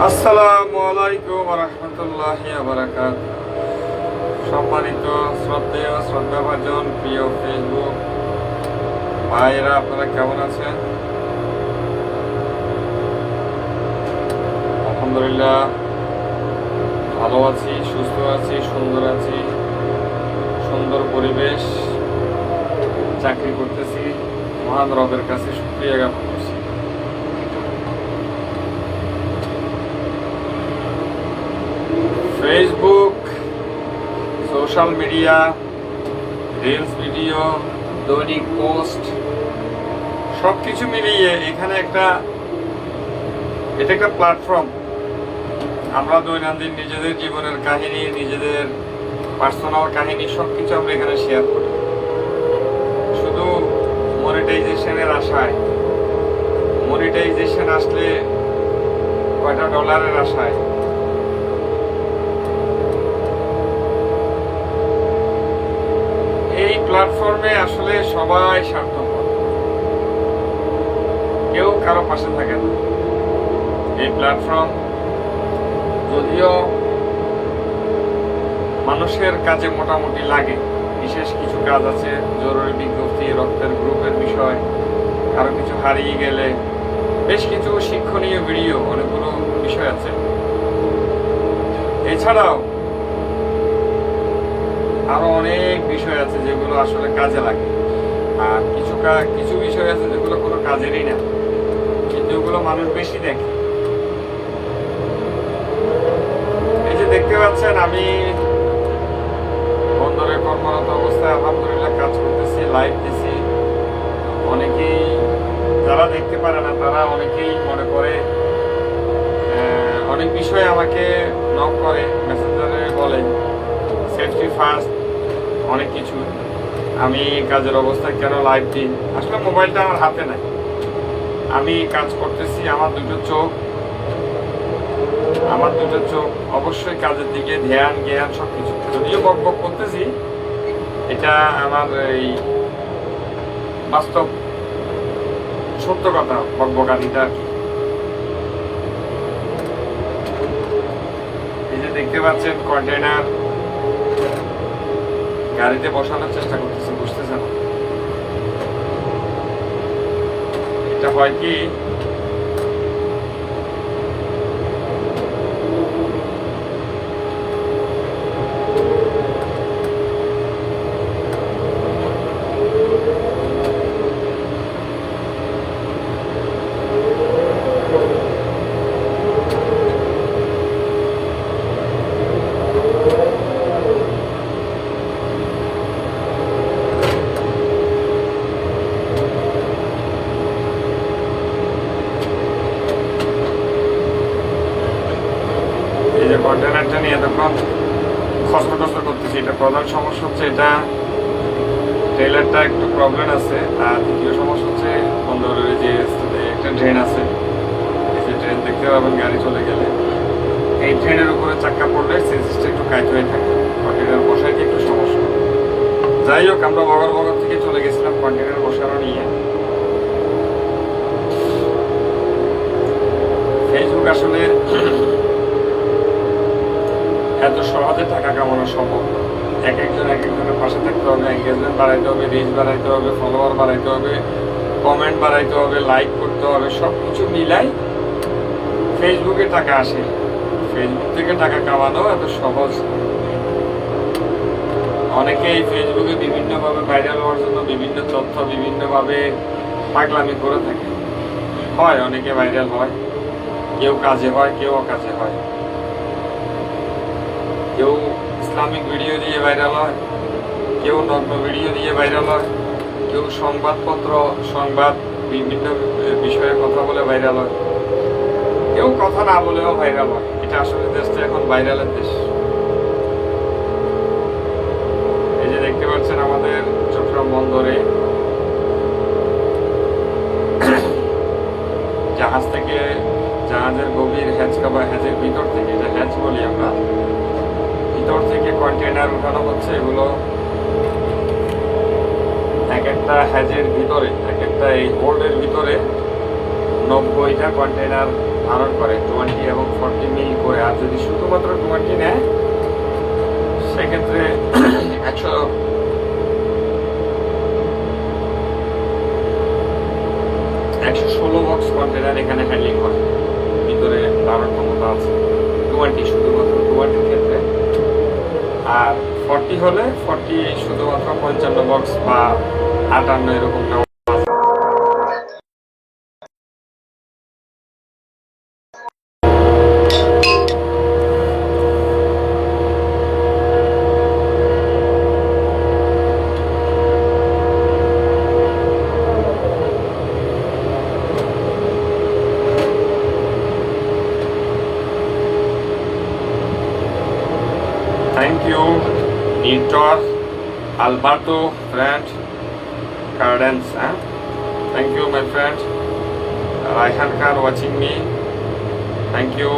আসসালামু আলাইকুম ওয়া রাহমাতুল্লাহি ওয়া বারাকাতুহু। সম্মানিত শ্রদ্ধেয় শ্রদ্ধাভাজন প্রিয় ফেসবুক ভাইরা, আপনারা কেমন আছেন? আলহামদুলিল্লাহ ভালো আছি, সুস্থ আছি, সুন্দর আছি, সুন্দর পরিবেশ, চাকরি করতেছি। মহান রবের কাছে শুকরিয়া জ্ঞাপন করছি। Facebook, social media, reels video, দৈনিক পোস্ট সব কিছু মিলিয়ে এখানে এটা একটা প্ল্যাটফর্ম। আমরা দৈনন্দিন নিজেদের জীবনের কাহিনী, নিজেদের পার্সোনাল কাহিনী সবকিছু আমরা এখানে শেয়ার করি, শুধু মনিটাইজেশনের আশায়। মনিটাইজেশন আসলে কয়টা ডলারের আশায়। এই প্ল্যাটফর্মে আসলে সবাই স্বার্থপর, কেউ কারো পাশে থাকে না। এই প্ল্যাটফর্ম যদিও মানুষের কাজে মোটামুটি লাগে, বিশেষ কিছু কাজ আছে, জরুরি বিজ্ঞপ্তি, রক্তের গ্রুপের বিষয়, কারো কিছু হারিয়ে গেলে, বেশ কিছু শিক্ষণীয় ভিডিও, অনেকগুলো বিষয় আছে। এছাড়াও আরো অনেক বিষয় আছে যেগুলো আসলে কাজে লাগে, আর কিছু বিষয় আছে যেগুলো কোনো কাজেরই না, কিন্তু ওগুলো মানুষ বেশি দেখে। এই যে দেখতে পাচ্ছেন, আমি বন্দরে কর্মরত অবস্থায় আলহামদুলিল্লাহ কাজ করতেছি, লাইভ দিছি। অনেকেই যারা দেখতে পারে না, তারা অনেকেই মনে করে, অনেক বিষয়ে আমাকে নক করে, মেসেঞ্জারে বলে সেফটি ফার্স্ট, অনেক কিছু। আমি কাজের অবস্থায় কেন লাইভ দিই? আসলে মোবাইলটা আমার হাতে নাই, আমি কাজ করতেছি। আমার দুটো চোখ অবশ্যই কাজের দিকে ধ্যান জ্ঞান সবকিছু। যদিও বক করতেছি, এটা আমার এই বাস্তব সত্য কথা, বকবকানিটা আর কি। এই যে দেখতে পাচ্ছেন, কন্টেনার গাড়িতে বসানোর চেষ্টা করতেছি, বুঝতেছেন? এটা হয় কি, কন্টেনারটা নিয়ে এতক্ষণ খসড়া করতেছি। এটা প্রধান সমস্যা হচ্ছে, এটা ট্রেলারটা একটু প্রবলেম আছে। আর দ্বিতীয় সমস্যা হচ্ছে, বন্দরের যে একটা ড্রেন আছে, এই যে ড্রেন দেখতে পাবেন গাড়ি চলে গেলে, এই ড্রেনের উপরে চাক্কা পড়লে সেন্সিসটা একটু কাইট হয়ে থাকে, কন্টেনার বসাইতে একটু সমস্যা। যাই হোক, আমরা বগর থেকে চলে গেছিলাম কন্টেনার বসানো নিয়ে। ফেসবুক আসলে এত সহজে টাকা কামানো সম্ভব না। একজনের পাশে থাকতে হবে, এঙ্গেজমেন্ট বাড়াইতে হবে, রিচ বাড়াইতে হবে, ফলোয়ার বাড়াইতে হবে, কমেন্ট বাড়াইতে হবে, লাইক করতে হবে, সব কিছু মিলাই ফেসবুকে টাকা আসে। ফেসবুক থেকে টাকা কামানো এত সহজ না। অনেকে এই ফেসবুকে বিভিন্নভাবে ভাইরাল হওয়ার জন্য বিভিন্ন তথ্য বিভিন্নভাবে পাগলামি করে থাকে। হয়, অনেকে ভাইরাল হয়, কেউ কাজে হয়, কেউ অকাজে হয়। কেউ ইসলামিক ভিডিও দিয়ে ভাইরাল হয়, কেউ নগ্ন ভিডিও দিয়ে ভাইরাল হয়, কেউ সংবাদ বিভিন্ন বিষয়ে কথা বলে ভাইরাল হয়, কেউ কথা না বলেও ভাইরাল হয়। এটা আসলে দেশটা এখন ভাইরালের দেশ। এই যে দেখতে পাচ্ছেন, আমাদের চট্টগ্রাম বন্দরে জাহাজ থেকে, জাহাজের গভীর হ্যাজের ভিতর থেকে, যে হ্যাজ বলি আমরা, ভিতর থেকে কন্টেনার উঠানো হচ্ছে। এগুলো এক একটা হ্যাজের ভিতরে, এক একটা এই হোল্ডের ভিতরে 90টা কন্টেনার ধারণ করে 20 এবং 40 মিল করে। আর যদি শুধুমাত্র 20 নেয় সেক্ষেত্রে 116 বক্স কন্টেনার এখানে হ্যান্ডলিং করে, ভিতরে ধারণ ক্ষমতা আছে 20, শুধুমাত্র 20 ক্ষেত্রে। আর 40 হলে 40 শুধুমাত্র 55 বক্স বা 58 এরকম নেওয়া। Thank you, Nitor, Alberto, friend, Cardens. Thank you, my friend. Raihan Khan watching me. Thank you.